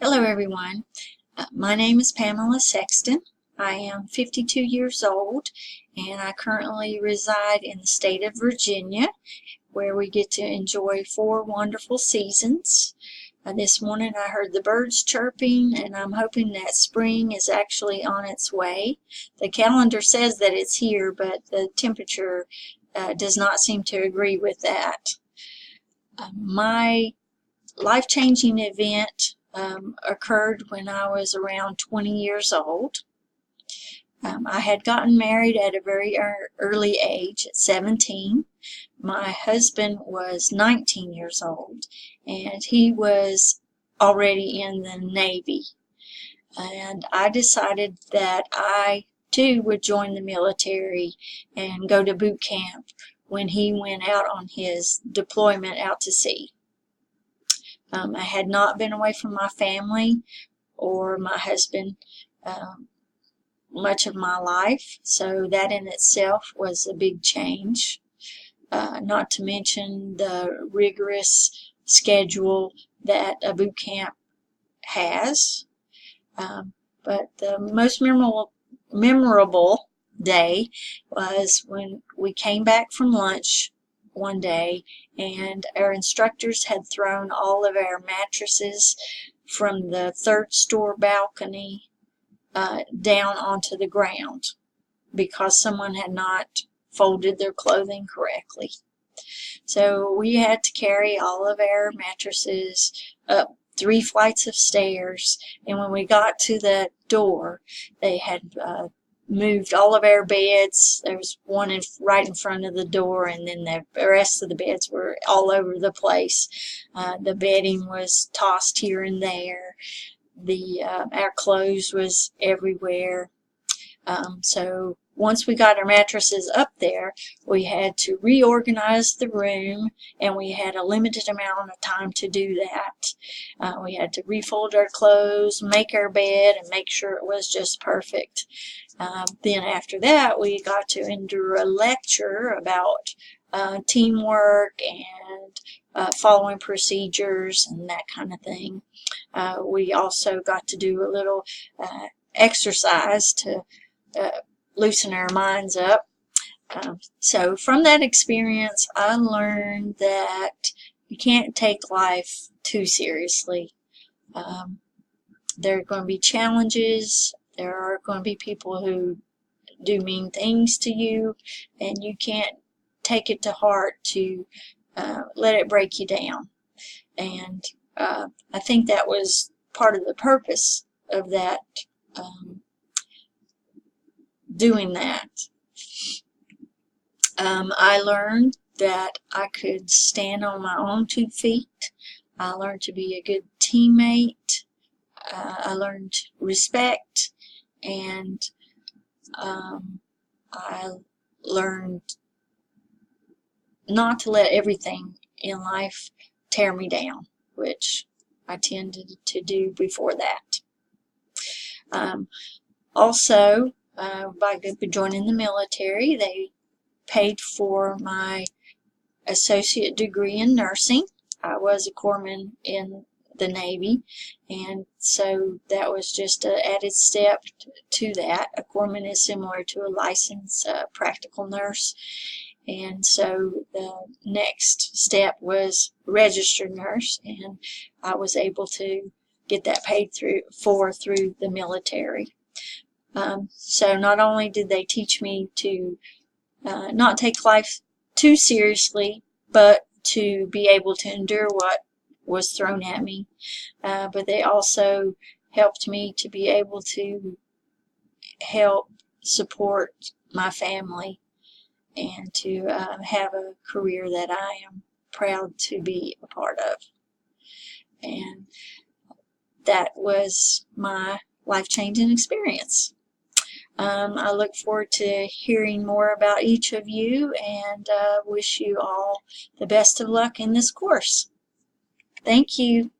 Hello everyone. My name is Pamela Sexton. I am 52 years old and I currently reside in the state of Virginia, where we get to enjoy 4 wonderful seasons. This morning I heard the birds chirping and I'm hoping that spring is actually on its way. The calendar says that it's here, but the temperature does not seem to agree with that. My life-changing event occurred when I was around 20 years old. I had gotten married at a very early age, at 17. My husband was 19 years old, and he was already in the Navy. And I decided that I, too, would join the military and go to boot camp when he went out on his deployment out to sea. I had not been away from my family or my husband much of my life, so that in itself was a big change. Not to mention the rigorous schedule that a boot camp has. But the most memorable day was when we came back from lunch one day and our instructors had thrown all of our mattresses from the 3rd store balcony down onto the ground because someone had not folded their clothing correctly. So we had to carry all of our mattresses up 3 flights of stairs, and when we got to the door, they had moved all of our beds. There was one right in front of the door, and then the rest of the beds were all over the place. The bedding was tossed here and there. Our clothes was everywhere. So once we got our mattresses up there, we had to reorganize the room, and we had a limited amount of time to do that. We had to refold our clothes, make our bed, and make sure it was just perfect. Then after that, we got to endure a lecture about teamwork and following procedures and that kind of thing. We also got to do a little exercise to loosen our minds up. So from that experience, I learned that you can't take life too seriously. There are going to be challenges. There are going to be people who do mean things to you, and you can't take it to heart to let it break you down. And I think that was part of the purpose of that, doing that. I learned that I could stand on my own 2 feet. I learned to be a good teammate. I learned respect, and I learned not to let everything in life tear me down, which I tended to do before that. Also, by joining the military, they paid for my associate degree in nursing. I was a corpsman in the Navy, and so that was just an added step to that. A corpsman is similar to a licensed practical nurse, and so the next step was registered nurse, and I was able to get that paid through the military. So not only did they teach me to not take life too seriously, but to be able to endure what was thrown at me, but they also helped me to be able to help support my family and to have a career that I am proud to be a part of. And that was my life-changing experience. I look forward to hearing more about each of you, and wish you all the best of luck in this course. Thank you.